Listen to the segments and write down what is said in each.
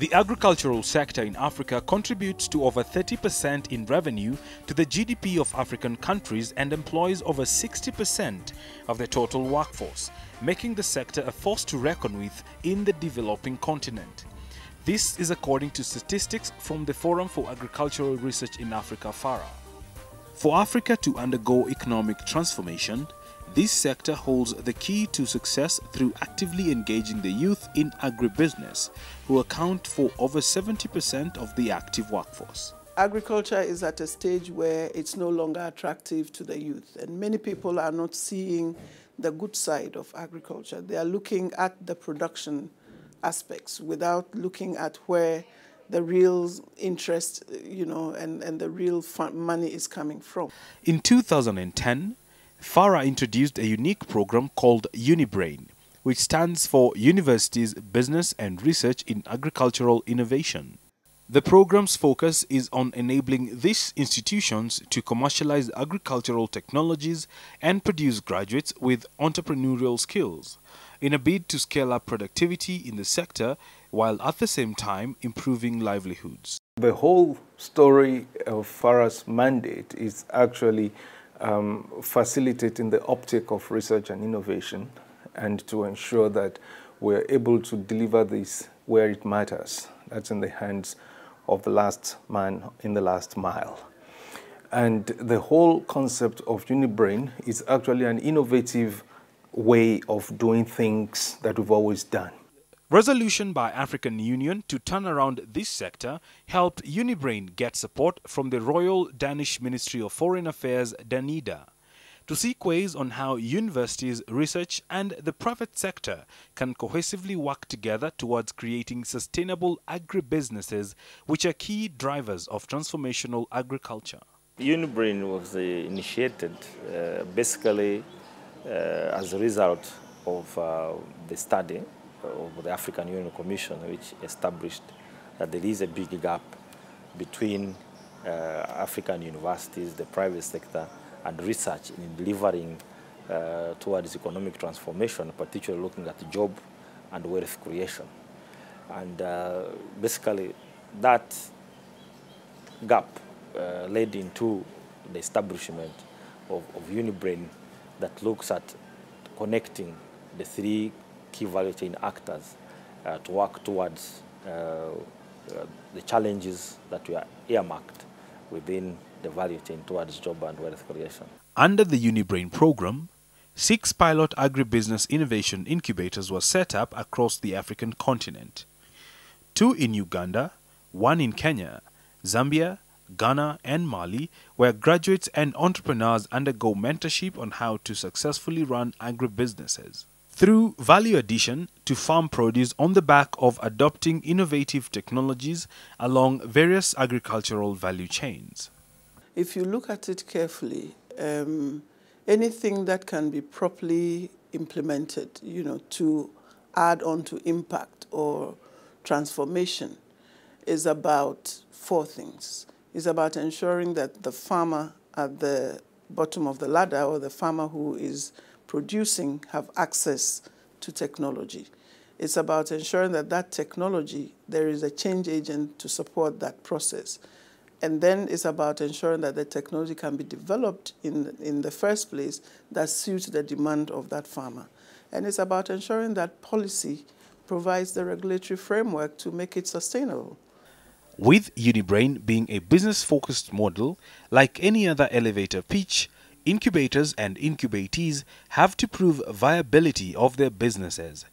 The agricultural sector in Africa contributes to over 30% in revenue to the GDP of African countries and employs over 60% of the total workforce, making the sector a force to reckon with in the developing continent. This is according to statistics from the Forum for Agricultural Research in Africa, FARA. For Africa to undergo economic transformation, this sector holds the key to success through actively engaging the youth in agribusiness, who account for over 70% of the active workforce. Agriculture is at a stage where it's no longer attractive to the youth, and many people are not seeing the good side of agriculture. They are looking at the production aspects without looking at where the real interest, and the real money is coming from. In 2010, FARA introduced a unique program called UniBrain, which stands for Universities, Business and Research in Agricultural Innovation. The program's focus is on enabling these institutions to commercialize agricultural technologies and produce graduates with entrepreneurial skills in a bid to scale up productivity in the sector while at the same time improving livelihoods. The whole story of FARA's mandate is actually facilitating the uptake of research and innovation, and to ensure that we're able to deliver this where it matters. That's in the hands of the last man in the last mile. And the whole concept of UniBrain is actually an innovative way of doing things that we've always done. Resolution by African Union to turn around this sector helped UniBrain get support from the Royal Danish Ministry of Foreign Affairs, DANIDA, to seek ways on how universities, research and the private sector can cohesively work together towards creating sustainable agribusinesses, which are key drivers of transformational agriculture. UniBrain was initiated basically as a result of the study of the African Union Commission, which established that there is a big gap between African universities, the private sector, and research in delivering towards economic transformation, particularly looking at job and wealth creation. And basically that gap led into the establishment of UniBrain that looks at connecting the three key value chain actors to work towards the challenges that we are earmarked within the value chain towards job and wealth creation. Under the UniBrain program, 6 pilot agribusiness innovation incubators were set up across the African continent. 2 in Uganda, 1 in Kenya, Zambia, Ghana and Mali, where graduates and entrepreneurs undergo mentorship on how to successfully run agribusinesses through value addition to farm produce on the back of adopting innovative technologies along various agricultural value chains. If you look at it carefully, anything that can be properly implemented, to add on to impact or transformation is about 4 things. It's about ensuring that the farmer at the bottom of the ladder, or the farmer who is producing, have access to technology. It's about ensuring that that technology, there is a change agent to support that process. And then it's about ensuring that the technology can be developed in the first place that suits the demand of that farmer. And it's about ensuring that policy provides the regulatory framework to make it sustainable. With UniBrain being a business-focused model, like any other elevator pitch, incubators and incubatees have to prove viability of their businesses.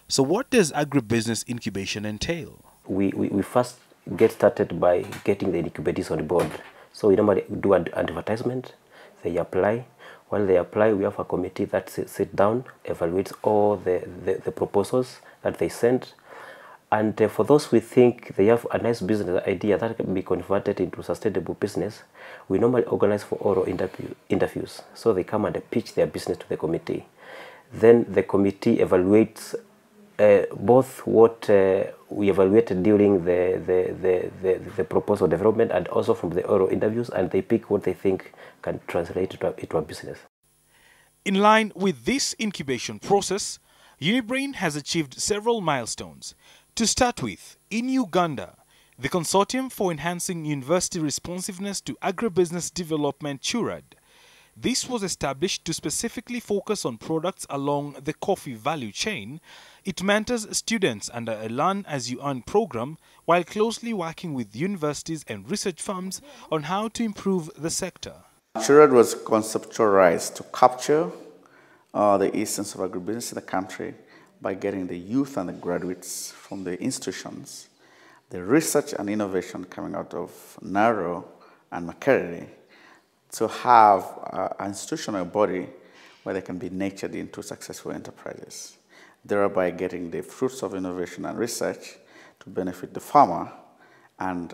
So what does agribusiness incubation entail? We first get started by getting the incubators on board. So we normally do an advertisement, they apply. While they apply, we have a committee that sits down, evaluates all the proposals that they send. And for those who think they have a nice business idea that can be converted into sustainable business, we normally organize for oral interviews. So they come and pitch their business to the committee. Then the committee evaluates both what we evaluated during the proposal development and also from the oral interviews, and they pick what they think can translate into a business. In line with this incubation process, UniBrain has achieved several milestones. To start with, in Uganda, the Consortium for Enhancing University Responsiveness to Agribusiness Development (CHURAD). This was established to specifically focus on products along the coffee value chain. It mentors students under a Learn as you Earn program while closely working with universities and research firms on how to improve the sector. CHURAD was conceptualized to capture the essence of agribusiness in the country by getting the youth and the graduates from the institutions, the research and innovation coming out of Naro and Makerere, to have an institutional body where they can be nurtured into successful enterprises, thereby getting the fruits of innovation and research to benefit the farmer and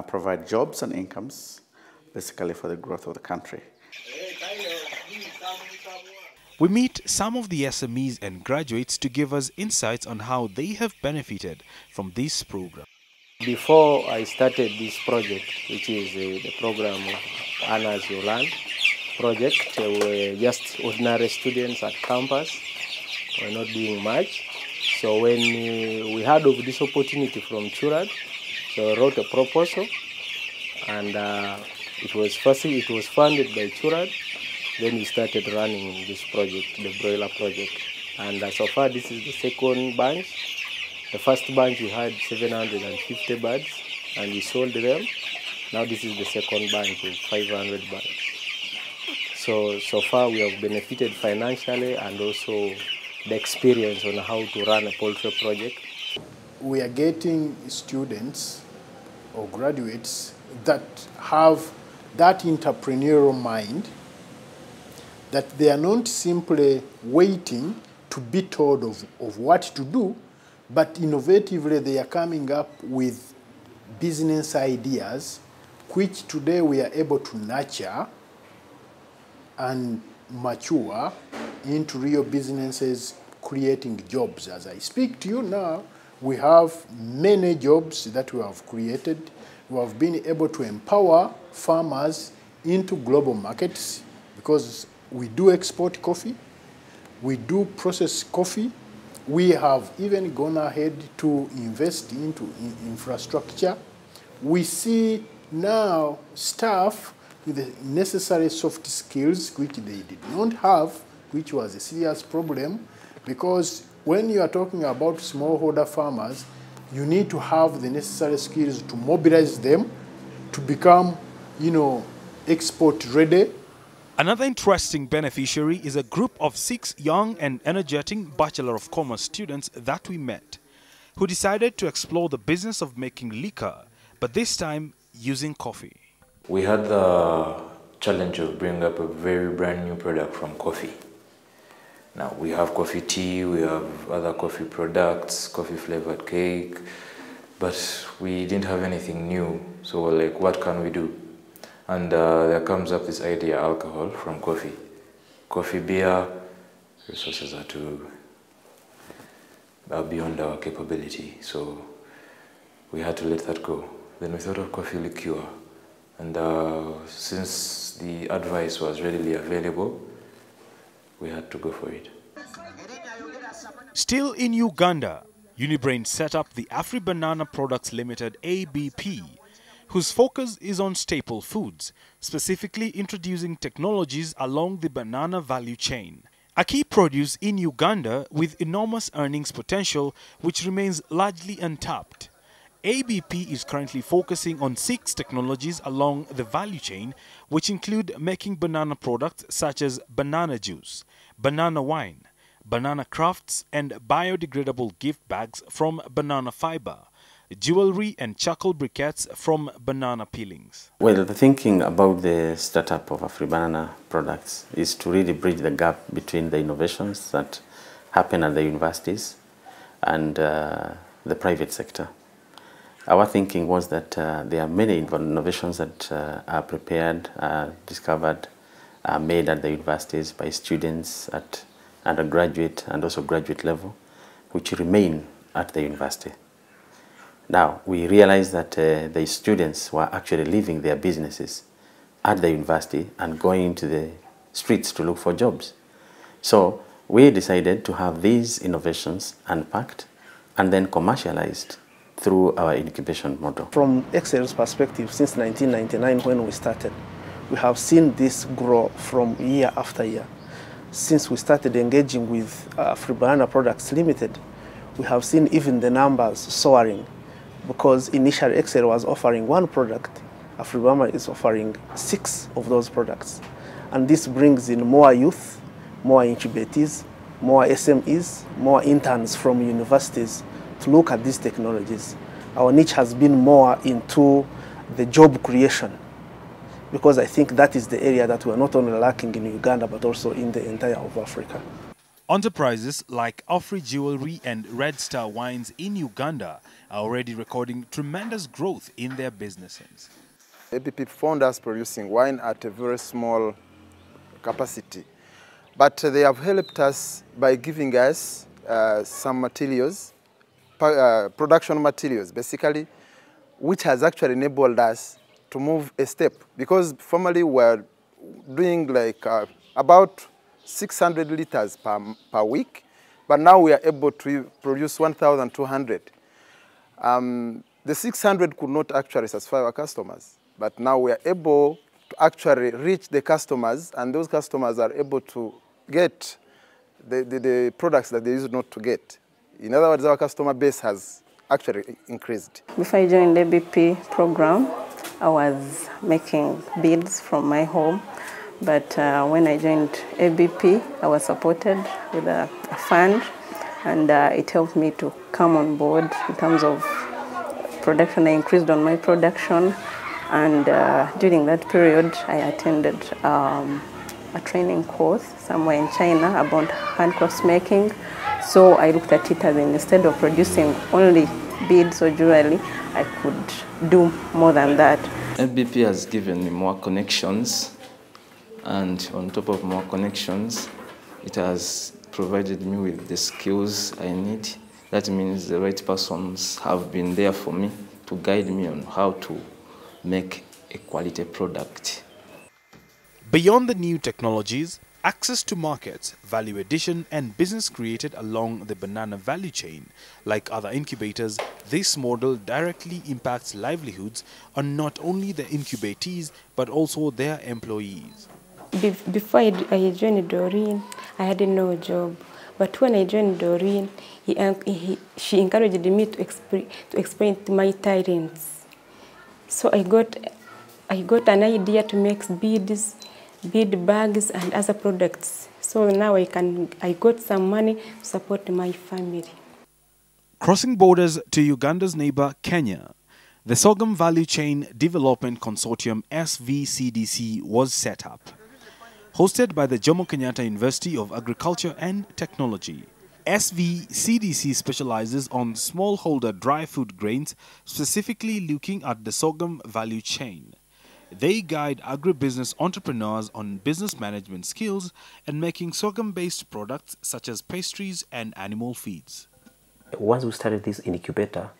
provide jobs and incomes, basically for the growth of the country. We meet some of the SMEs and graduates to give us insights on how they have benefited from this program. Before I started this project, which is the program of Learn as you Learn project, we were just ordinary students at campus. We were not doing much. So when we heard of this opportunity from CHURAD, so I wrote a proposal, and it was funded by CHURAD. Then we started running this project, the broiler project. And so far, this is the second batch. The first batch we had 750 birds, and we sold them. Now this is the second batch with 500 birds. So far we have benefited financially and also the experience on how to run a poultry project. We are getting students or graduates that have that entrepreneurial mind, that they are not simply waiting to be told of what to do, but innovatively they are coming up with business ideas which today we are able to nurture and mature into real businesses, creating jobs. As I speak to you now, we have many jobs that we have created. We have been able to empower farmers into global markets because we do export coffee, we do process coffee. We have even gone ahead to invest into infrastructure. We see now staff with the necessary soft skills which they did not have, which was a serious problem, because when you are talking about smallholder farmers, you need to have the necessary skills to mobilize them to become, export ready. Another interesting beneficiary is a group of 6 young and energetic Bachelor of Commerce students that we met, who decided to explore the business of making liquor, but this time using coffee. We had the challenge of bringing up a very brand new product from coffee. Now we have coffee tea, we have other coffee products, coffee flavored cake, but we didn't have anything new. So we're like, what can we do? And there comes up this idea, alcohol from coffee. Coffee, beer, resources are beyond our capability, so we had to let that go. Then we thought of coffee liqueur, and since the advice was readily available, we had to go for it. Still in Uganda, UniBrain set up the Afri-Banana Products Limited ABP, whose focus is on staple foods, specifically introducing technologies along the banana value chain. A key produce in Uganda with enormous earnings potential which remains largely untapped. ABP is currently focusing on 6 technologies along the value chain, which include making banana products such as banana juice, banana wine, banana crafts, and biodegradable gift bags from banana fiber, jewelry and charcoal briquettes from banana peelings. Well, the thinking about the startup of Afri-Banana Products is to really bridge the gap between the innovations that happen at the universities and the private sector. Our thinking was that there are many innovations that are prepared, discovered, made at the universities by students at undergraduate and also graduate level, which remain at the university. Now, we realized that the students were actually leaving their businesses at the university and going into the streets to look for jobs. So we decided to have these innovations unpacked and then commercialized through our incubation model. From Excel's perspective, since 1999 when we started, we have seen this grow from year after year. Since we started engaging with FARA Products Limited, we have seen even the numbers soaring, because initially Excel was offering one product, FARA is offering 6 of those products. And this brings in more youth, more incubators, more SMEs, more interns from universities to look at these technologies. Our niche has been more into the job creation, because I think that is the area that we are not only lacking in Uganda, but also in the entire of Africa. Enterprises like Afri Jewelry and Red Star Wines in Uganda are already recording tremendous growth in their businesses. ABP found us producing wine at a very small capacity, but they have helped us by giving us some materials, production materials basically, which has actually enabled us to move a step, because formerly we were doing like about 600 liters per week, but now we are able to produce 1,200. The 600 could not actually satisfy our customers, but now we are able to actually reach the customers, and those customers are able to get the products that they used not to get. In other words, our customer base has actually increased. Before I joined the ABP program, I was making beads from my home, but when I joined ABP, I was supported with a fund, and it helped me to come on board in terms of production. I increased on my production, and during that period, I attended a training course somewhere in China about handcrafts making. So I looked at it as instead of producing only beads or jewelry, I could do more than that. ABP has given me more connections, and on top of more connections, it has provided me with the skills I need. That means the right persons have been there for me to guide me on how to make a quality product. Beyond the new technologies, access to markets, value addition and business created along the banana value chain. Like other incubators, this model directly impacts livelihoods on not only the incubatees but also their employees. Before I joined Doreen, I had no job. But when I joined Doreen, she encouraged me to explain my talents. So I got an idea to make beads, bead bags and other products. So now I got some money to support my family. Crossing borders to Uganda's neighbor Kenya, the Sorghum Value Chain Development Consortium SVCDC was set up. Hosted by the Jomo Kenyatta University of Agriculture and Technology. SVCDC specializes on smallholder dry food grains, specifically looking at the sorghum value chain. They guide agribusiness entrepreneurs on business management skills and making sorghum-based products such as pastries and animal feeds. Once we started this incubator,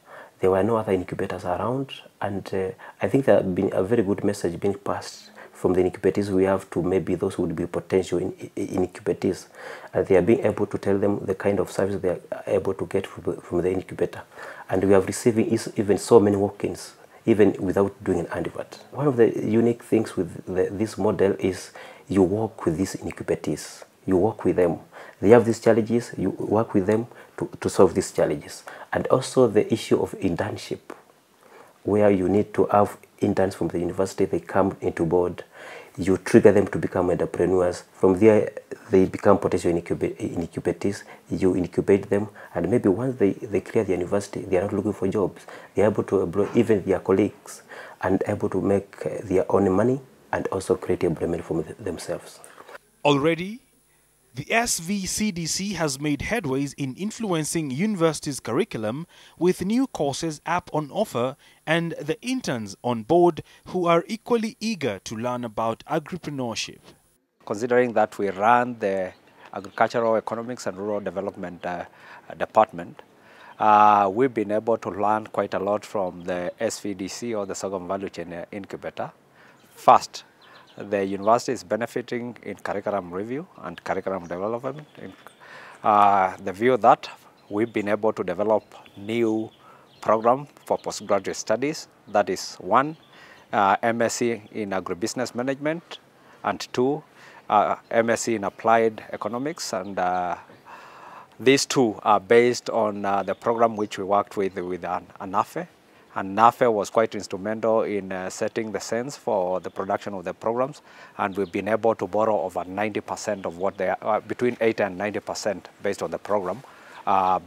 there were no other incubators around, and I think there has been a very good message being passed from the incubators we have to maybe those who would be potential incubators. They are being able to tell them the kind of service they are able to get from the incubator. And we have receiving even so many walk-ins, even without doing an advert. One of the unique things with this model is you work with these incubators. You work with them. They have these challenges, you work with them to solve these challenges. And also the issue of internship, where you need to have interns from the university, they come into board, you trigger them to become entrepreneurs. From there, they become potential incubators, you incubate them, and maybe once they clear the university, they are not looking for jobs. They are able to employ even their colleagues and able to make their own money and also create employment for themselves. Already, the SVCDC has made headways in influencing universities' curriculum with new courses app on offer and the interns on board who are equally eager to learn about agripreneurship. Considering that we run the Agricultural Economics and Rural Development Department, we've been able to learn quite a lot from the SVDC or the Sorghum Value Chain Incubator. First, the university is benefiting in curriculum review and curriculum development. The view that we've been able to develop new program for postgraduate studies. That is one, MSc in Agribusiness Management, and two, MSc in Applied Economics. And these two are based on the program which we worked with ANAFE. And NAFE was quite instrumental in setting the sense for the production of the programs, and we've been able to borrow over 90% of what they are, between 80 and 90% based on the program,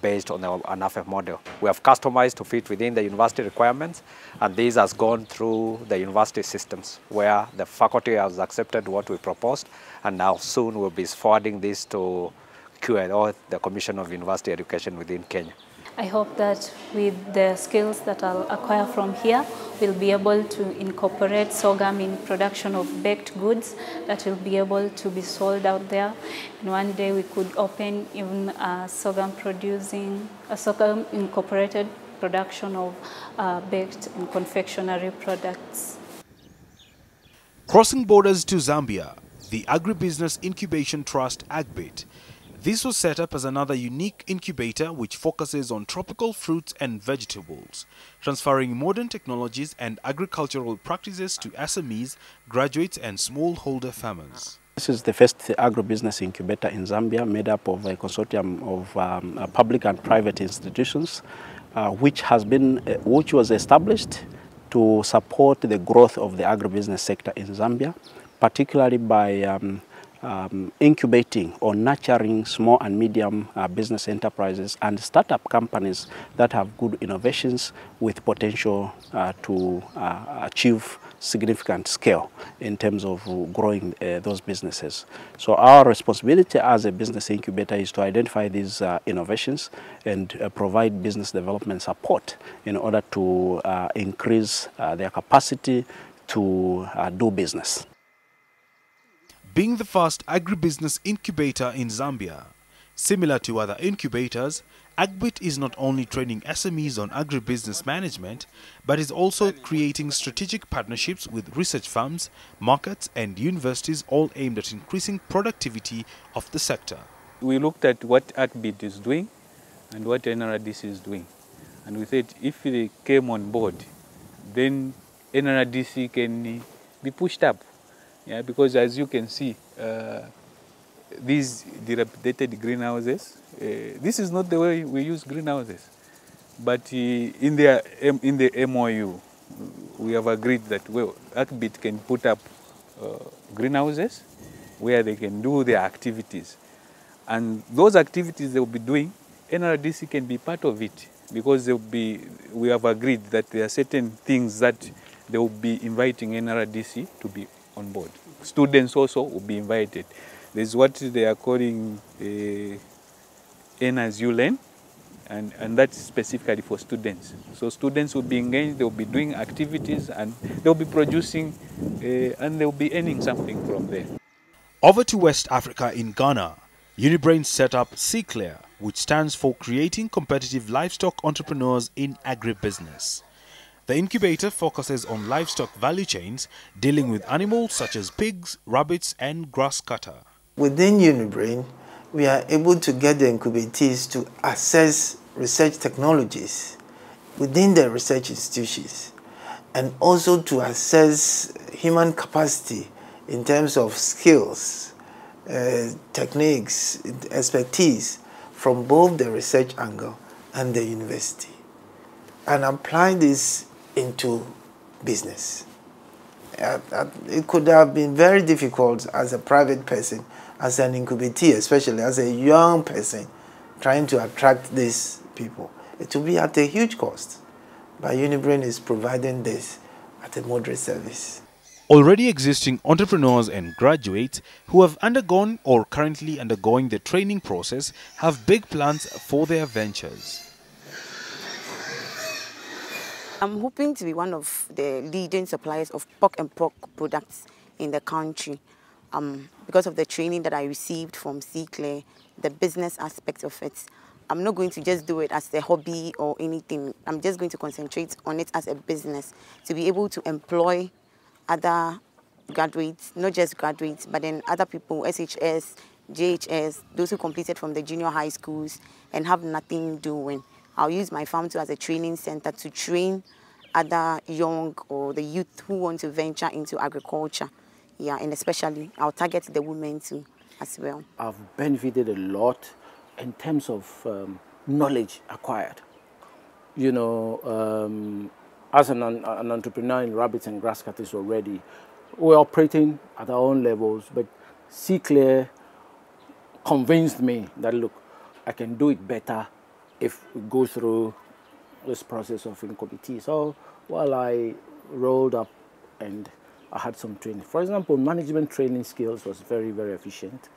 based on the ANAFE model. We have customized to fit within the university requirements, and this has gone through the university systems where the faculty has accepted what we proposed, and now soon we'll be forwarding this to QLO, the Commission of University Education within Kenya. I hope that with the skills that I'll acquire from here, we'll be able to incorporate sorghum in production of baked goods that will be able to be sold out there. And one day we could open even a sorghum incorporated production of baked and confectionery products. Crossing borders to Zambia, the Agribusiness Incubation Trust AGBIT. This was set up as another unique incubator which focuses on tropical fruits and vegetables, transferring modern technologies and agricultural practices to SMEs, graduates and smallholder farmers. This is the first agribusiness incubator in Zambia, made up of a consortium of public and private institutions, which was established to support the growth of the agribusiness sector in Zambia, particularly by incubating or nurturing small and medium business enterprises and startup companies that have good innovations with potential to achieve significant scale in terms of growing those businesses. So our responsibility as a business incubator is to identify these innovations and provide business development support in order to increase their capacity to do business. Being the first agribusiness incubator in Zambia, similar to other incubators, AGBIT is not only training SMEs on agribusiness management, but is also creating strategic partnerships with research firms, markets and universities, all aimed at increasing productivity of the sector. We looked at what AGBIT is doing and what NRDC is doing. And we said if they came on board, then NRDC can be pushed up. Yeah, because as you can see, these dilapidated greenhouses, this is not the way we use greenhouses. But in the MOU, we have agreed that AGBIT can put up greenhouses where they can do their activities. And those activities they will be doing, NRDC can be part of it, because we have agreed that there are certain things that they will be inviting NRDC to be on board. Students also will be invited. There's what they are calling N as you learn, and that's specifically for students. So students will be engaged, they'll be doing activities, and they'll be producing, and they'll be earning something from there. Over to West Africa in Ghana, UniBrain set up CCLAIR, which stands for Creating Competitive Livestock Entrepreneurs in Agribusiness. The incubator focuses on livestock value chains, dealing with animals such as pigs, rabbits and grass cutter. Within UniBrain, we are able to get the incubatees to assess research technologies within the research institutions, and also to assess human capacity in terms of skills, techniques, expertise from both the research angle and the university, and apply this into business. It could have been very difficult as a private person, as an incubatee, especially as a young person trying to attract these people. It will be at a huge cost, but UniBrain is providing this at a moderate service. Already existing entrepreneurs and graduates who have undergone or currently undergoing the training process have big plans for their ventures. I'm hoping to be one of the leading suppliers of pork and pork products in the country, because of the training that I received from CCLAIR, the business aspect of it. I'm not going to just do it as a hobby or anything. I'm just going to concentrate on it as a business to be able to employ other graduates, not just graduates, but then other people, SHS, JHS, those who completed from the junior high schools and have nothing doing. I'll use my farm too as a training center to train other young or the youth who want to venture into agriculture. Yeah, and especially I'll target the women too as well. I've benefited a lot in terms of knowledge acquired. You know, as an entrepreneur in rabbits and grass cutters already, we're operating at our own levels, but C-Clear convinced me that, look, I can do it better if we go through this process of in committee. So while I rolled up and I had some training. For example, management training skills was very, very efficient.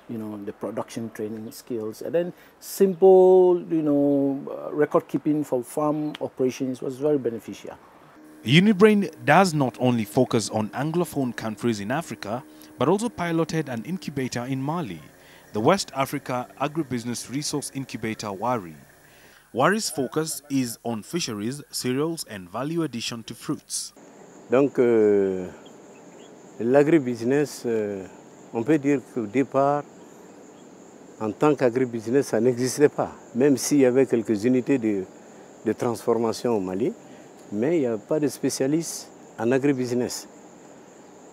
You know, the production training skills, and then simple, you know, record keeping for farm operations was very beneficial. UniBrain does not only focus on Anglophone countries in Africa, but also piloted an incubator in Mali, the West Africa Agribusiness Resource Incubator WARI. WARI's focus is on fisheries, cereals and value addition to fruits. Donc, l'agribusiness, on peut dire qu'au départ, en tant qu'agribusiness, ça n'existait pas, même s'il y avait quelques unités de transformation au Mali, mais il n'y a pas de spécialistes en agribusiness.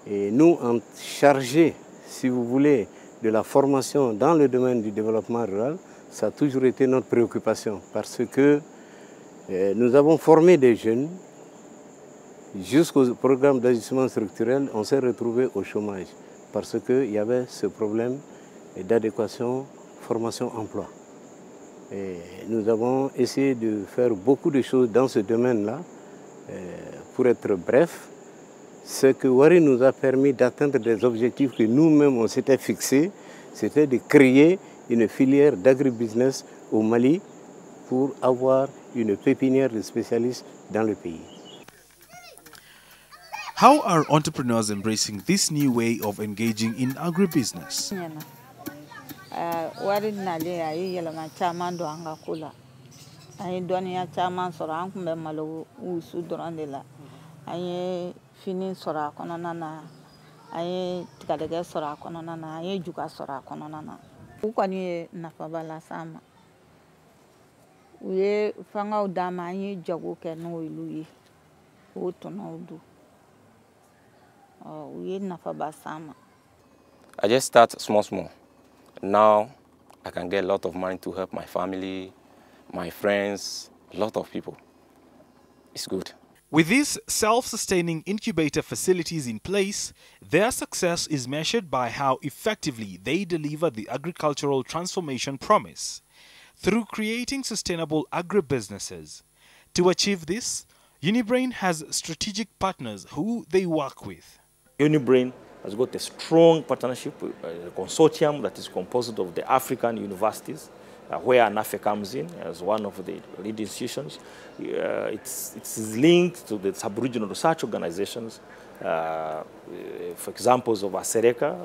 Et nous, en chargés, si vous voulez, de la formation dans le domaine du développement rural, ça a toujours été notre préoccupation, parce que nous avons formé des jeunes. Jusqu'au programme d'ajustement structurel, on s'est retrouvé au chômage parce qu'il y avait ce problème d'adéquation formation-emploi. Nous avons essayé de faire beaucoup de choses dans ce domaine-là. Pour être bref, ce que WARI nous a permis d'atteindre des objectifs que nous-mêmes on s'était fixés, c'était de créer une filière d'agribusiness au Mali pour avoir une pépinière de spécialistes dans le pays. How are entrepreneurs embracing this new way of engaging in agribusiness? Wari nale ayi yelama chaman do anga kula. Ayi doniya chaman sora an kun bɛ malo wusu dɔrɔn de la. An ye fini sɔrɔ a kɔnɔna na. An ye tigadɛgɛ sɔrɔ a kɔnɔna na. An ye juga sɔrɔ a kɔnɔna na. U kɔni ye nafaba las'an ma. U ye fangaw d'an ma, an ye jago kɛ n'olu ye. O tɔnɔw do. I just start small. Now I can get a lot of money to help my family, my friends, a lot of people. It's good. With these self-sustaining incubator facilities in place, their success is measured by how effectively they deliver the agricultural transformation promise through creating sustainable agribusinesses. To achieve this, UniBrain has strategic partners who they work with. UniBrain has got a strong partnership with a consortium that is composed of the African universities, where NAFE comes in as one of the lead institutions. It's linked to the sub-regional research organizations, for examples of ASERECA,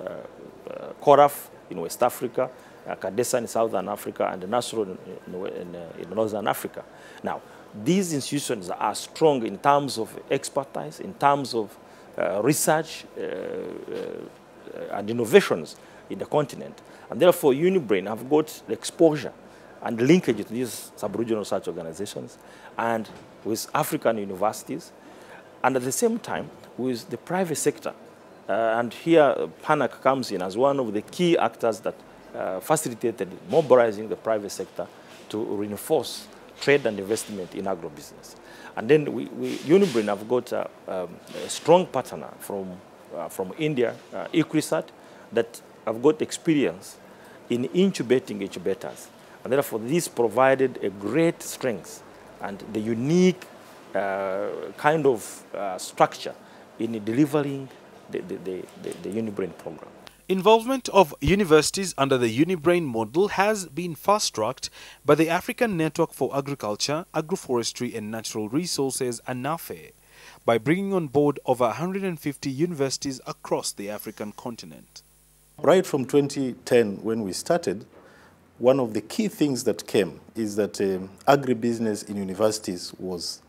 CORAF in West Africa, CADESA in Southern Africa, and the NASRO in Northern Africa. Now, these institutions are strong in terms of expertise, in terms of research and innovations in the continent. And therefore, UniBrain have got the exposure and linkage to these sub-regional research organizations and with African universities, and at the same time with the private sector. And here, PANAC comes in as one of the key actors that facilitated mobilizing the private sector to reinforce trade and investment in agribusiness. And then UniBrain have got a strong partner from India, Equisat, that have got experience in incubating incubators. And therefore, this provided a great strength and the unique kind of structure in delivering the UniBrain program. Involvement of universities under the UniBrain model has been fast-tracked by the African Network for Agriculture, Agroforestry and Natural Resources, ANAFE, by bringing on board over 150 universities across the African continent. Right from 2010, when we started, one of the key things that came is that agribusiness in universities was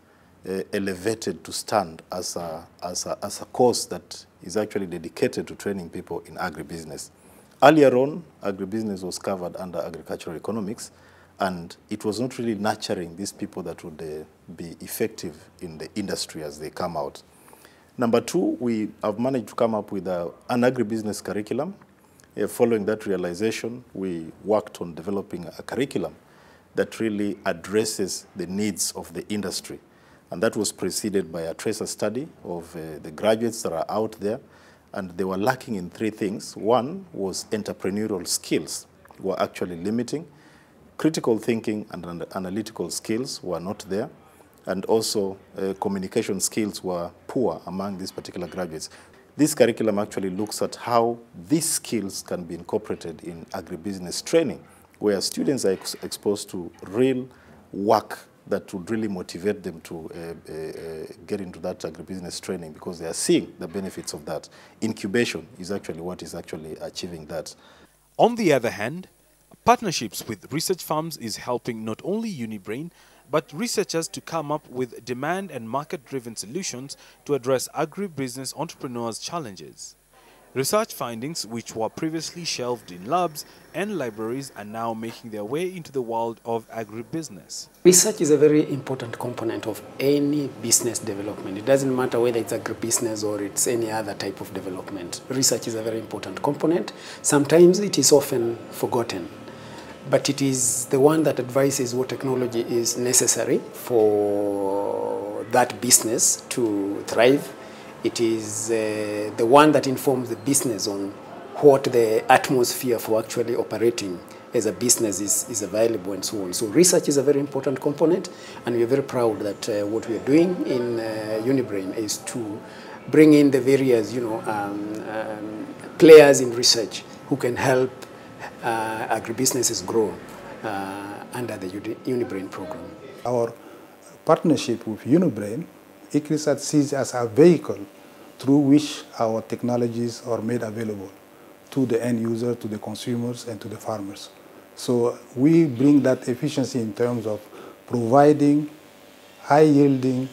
elevated to stand as a course that is actually dedicated to training people in agribusiness. Earlier on, agribusiness was covered under agricultural economics, and it was not really nurturing these people that would be effective in the industry as they come out. Number two, we have managed to come up with an agribusiness curriculum. Following that realization, we worked on developing a curriculum that really addresses the needs of the industry. And that was preceded by a tracer study of the graduates that are out there, and they were lacking in three things. One was entrepreneurial skills were actually limiting. Critical thinking and analytical skills were not there. And also communication skills were poor among these particular graduates. This curriculum actually looks at how these skills can be incorporated in agribusiness training, where students are exposed to real work that would really motivate them to get into that agribusiness training, because they are seeing the benefits of that. Incubation is actually what is actually achieving that. On the other hand, partnerships with research firms is helping not only UniBrain, but researchers to come up with demand and market-driven solutions to address agribusiness entrepreneurs' challenges. Research findings which were previously shelved in labs and libraries are now making their way into the world of agribusiness. Research is a very important component of any business development. It doesn't matter whether it's agribusiness or it's any other type of development. Research is a very important component. Sometimes it is often forgotten, but it is the one that advises what technology is necessary for that business to thrive. It is the one that informs the business on what the atmosphere for actually operating as a business is available and so on. So research is a very important component, and we are very proud that what we are doing in UniBrain is to bring in the various players in research who can help agribusinesses grow under the UniBrain program. Our partnership with UniBrain, ICRISAT sees as a vehicle through which our technologies are made available to the end user, to the consumers, and to the farmers. So we bring that efficiency in terms of providing high-yielding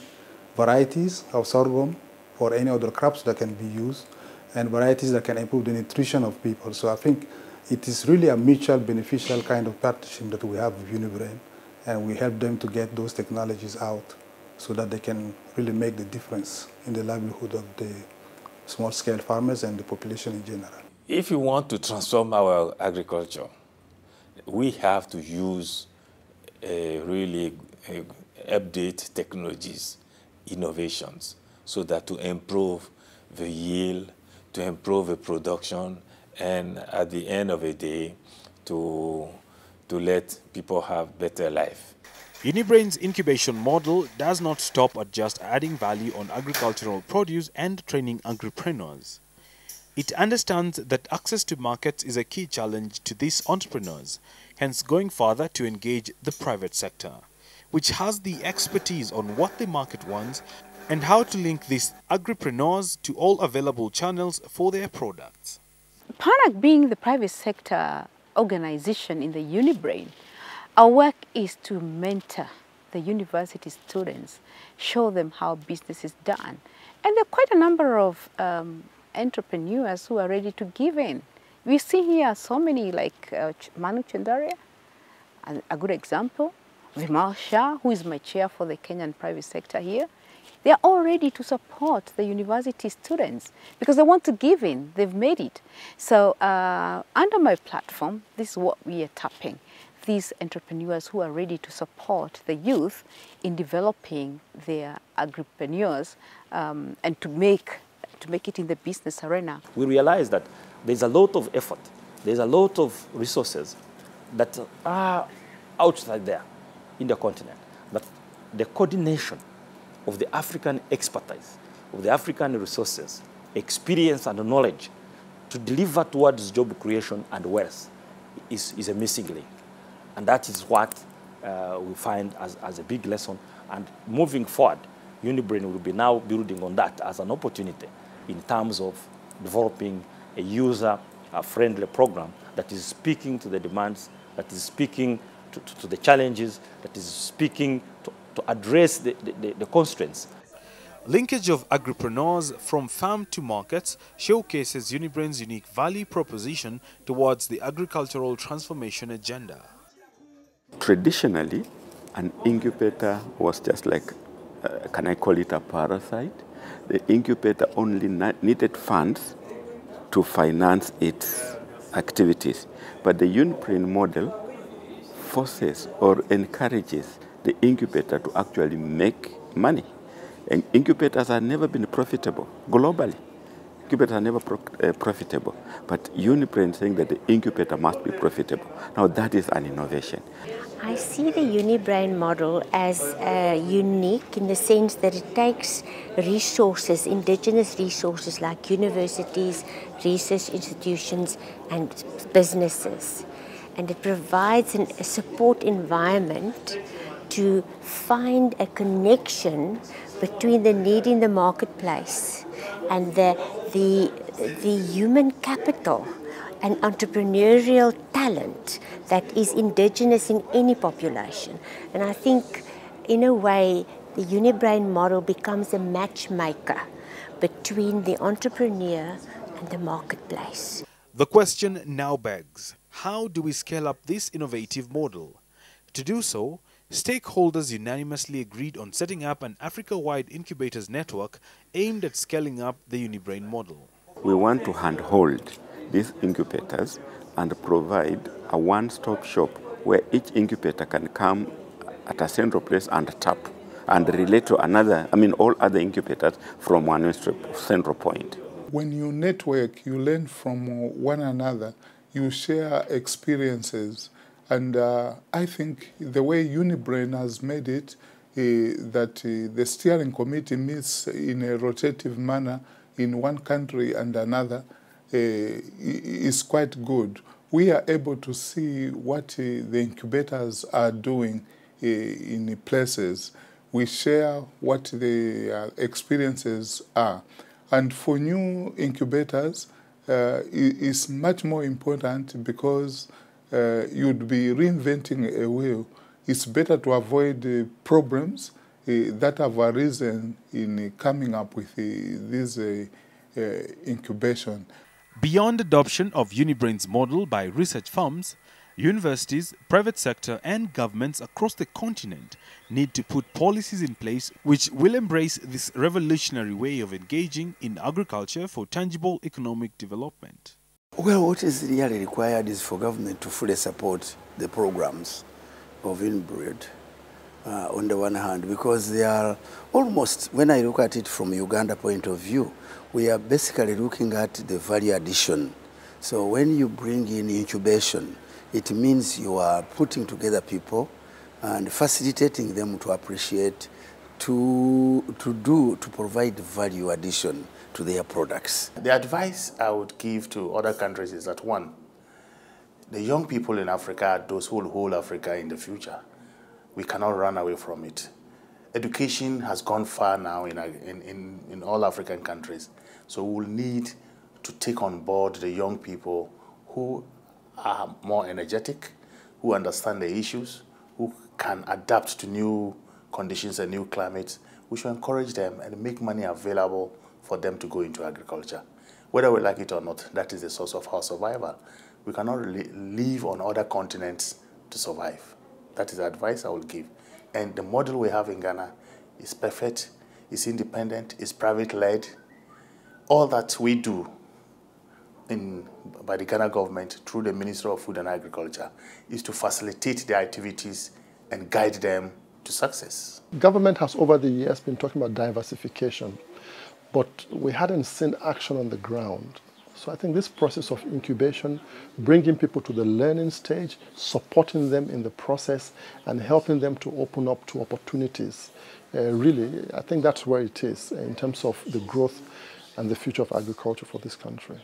varieties of sorghum or any other crops that can be used, and varieties that can improve the nutrition of people. So I think it is really a mutual beneficial kind of partnership that we have with UniBrain, and we help them to get those technologies out so that they can really make the difference in the livelihood of the small-scale farmers and the population in general. If we want to transform our agriculture, we have to use really update technologies, innovations, so that to improve the yield, to improve the production, and at the end of the day, to let people have better life. UniBrain's incubation model does not stop at just adding value on agricultural produce and training agripreneurs. It understands that access to markets is a key challenge to these entrepreneurs, hence going further to engage the private sector, which has the expertise on what the market wants and how to link these agripreneurs to all available channels for their products. PANAC being the private sector organization in the UniBrain, our work is to mentor the university students, show them how business is done. And there are quite a number of entrepreneurs who are ready to give in. We see here so many like Manu Chandaria, a good example. Vimal Shah, who is my chair for the Kenyan private sector here. They are all ready to support the university students because they want to give in. They've made it. So under my platform, this is what we are tapping. These entrepreneurs who are ready to support the youth in developing their agripreneurs and to make it in the business arena. We realize that there's a lot of effort, there's a lot of resources that are outside there in the continent, but the coordination of the African expertise, of the African resources, experience and knowledge to deliver towards job creation and wealth is a missing link. And that is what we find as a big lesson. And moving forward, UniBrain will be now building on that as an opportunity in terms of developing a user-friendly program that is speaking to the demands, that is speaking to the challenges, that is speaking to address the constraints. Linkage of agripreneurs from farm to markets showcases UniBrain's unique value proposition towards the agricultural transformation agenda. Traditionally, an incubator was just like, can I call it a parasite? The incubator only needed funds to finance its activities. But the UniBrain model forces or encourages the incubator to actually make money. And incubators have never been profitable globally. Incubators are never profitable. But UniBrain saying that the incubator must be profitable. Now that is an innovation. I see the UniBrain model as unique in the sense that it takes resources, indigenous resources like universities, research institutions and businesses. And it provides a support environment to find a connection between the need in the marketplace and the human capital and entrepreneurial talent that is indigenous in any population. And I think, in a way, the UniBrain model becomes a matchmaker between the entrepreneur and the marketplace. The question now begs, how do we scale up this innovative model? To do so, stakeholders unanimously agreed on setting up an Africa-wide incubators network aimed at scaling up the UniBrain model. We want to handhold these incubators and provide a one-stop shop where each incubator can come at a central place and tap and relate to another, all other incubators from one central point. When you network, you learn from one another, you share experiences, and I think the way UniBrain has made it, that the steering committee meets in a rotative manner in one country and another, is quite good. We are able to see what the incubators are doing in places. We share what the experiences are. And for new incubators, it's much more important because you'd be reinventing a wheel. It's better to avoid problems that have arisen in coming up with this incubation. Beyond adoption of UniBrain's model by research firms, universities, private sector and governments across the continent need to put policies in place which will embrace this revolutionary way of engaging in agriculture for tangible economic development. Well, what is really required is for government to fully support the programs of UniBrain on the one hand, because they are almost, when I look at it from Uganda point of view, we are basically looking at the value addition. So when you bring in incubation, it means you are putting together people and facilitating them to appreciate, to provide value addition to their products. The advice I would give to other countries is that, one, the young people in Africa are those who will hold Africa in the future. We cannot run away from it. Education has gone far now in all African countries. So we'll need to take on board the young people who are more energetic, who understand the issues, who can adapt to new conditions and new climates. We should encourage them and make money available for them to go into agriculture. Whether we like it or not, that is the source of our survival. We cannot live on other continents to survive. That is the advice I would give. And the model we have in Ghana is perfect, it's independent, it's private-led. All that we do by the Ghana government through the Ministry of Food and Agriculture is to facilitate their activities and guide them to success. Government has over the years been talking about diversification, but we hadn't seen action on the ground. So I think this process of incubation, bringing people to the learning stage, supporting them in the process and helping them to open up to opportunities, really, I think that's where it is in terms of the growth and the future of agriculture for this country.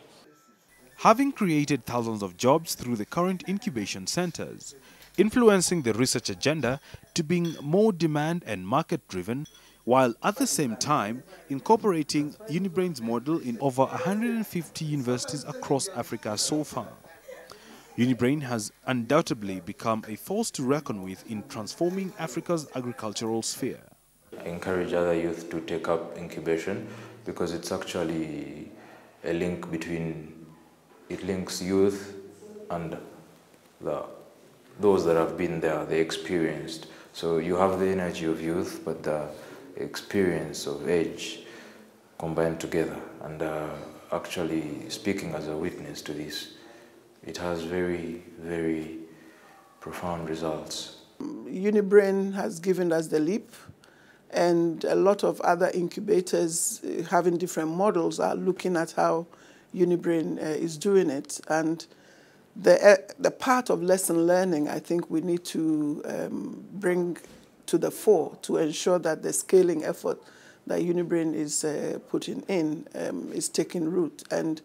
Having created thousands of jobs through the current incubation centers, influencing the research agenda to being more demand and market-driven, while at the same time incorporating UniBrain's model in over 150 universities across Africa so far. UniBrain has undoubtedly become a force to reckon with in transforming Africa's agricultural sphere. I encourage other youth to take up incubation because it's actually a link between, it links youth and those that have been there, the experienced. So you have the energy of youth, but the experience of age combined together. And actually, speaking as a witness to this, it has very, very profound results. UniBrain has given us the leap, and a lot of other incubators having different models are looking at how UniBrain is doing it. And the part of lesson learning, I think we need to bring to the fore to ensure that the scaling effort that UniBrain is putting in is taking root. And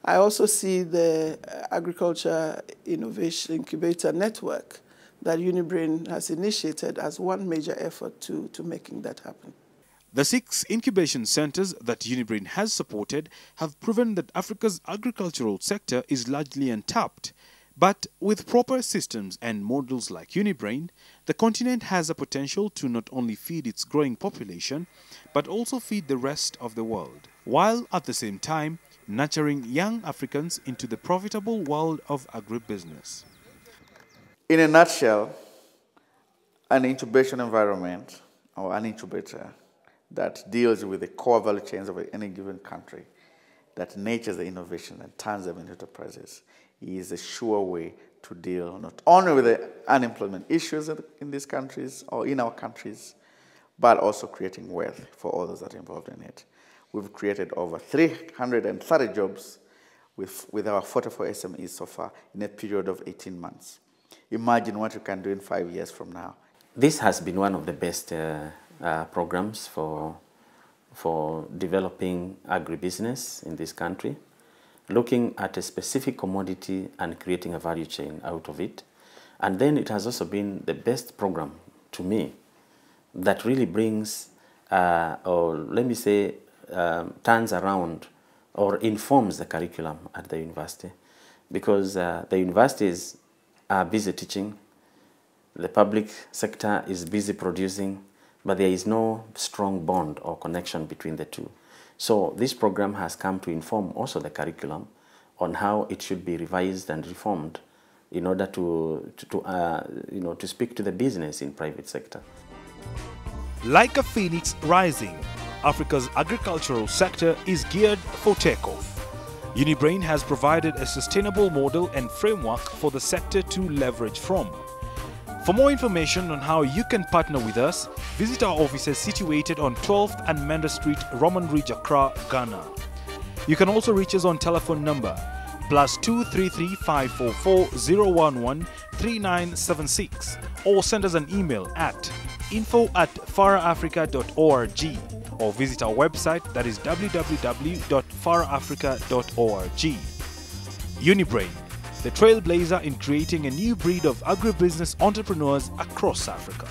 I also see the Agriculture Innovation Incubator Network that UniBrain has initiated as one major effort to making that happen. The 6 incubation centers that UniBrain has supported have proven that Africa's agricultural sector is largely untapped. But with proper systems and models like UniBrain, the continent has a potential to not only feed its growing population, but also feed the rest of the world, while at the same time nurturing young Africans into the profitable world of agribusiness. In a nutshell, an incubation environment or an incubator that deals with the core value chains of any given country, that nurtures the innovation and turns them into enterprises, is a sure way to deal not only with the unemployment issues in these countries or in our countries, but also creating wealth for all those that are involved in it. We've created over 330 jobs with our 44 SMEs so far in a period of 18 months. Imagine what you can do in 5 years from now. This has been one of the best programs for developing agribusiness in this country, looking at a specific commodity and creating a value chain out of it. And then it has also been the best program to me that really brings, or let me say, turns around or informs the curriculum at the university, because the universities are busy teaching, the public sector is busy producing, but there is no strong bond or connection between the two. So this program has come to inform also the curriculum on how it should be revised and reformed in order to speak to the business in private sector. Like a phoenix rising, Africa's agricultural sector is geared for takeoff. UniBrain has provided a sustainable model and framework for the sector to leverage from. For more information on how you can partner with us, visit our offices situated on 12th and Menda Street, Roman Ridge, Accra, Ghana. You can also reach us on telephone number +233 544 011 3976 or send us an email at info@faraafrica.org or visit our website, that is www.faraafrica.org. UniBrain, the trailblazer in creating a new breed of agribusiness entrepreneurs across Africa.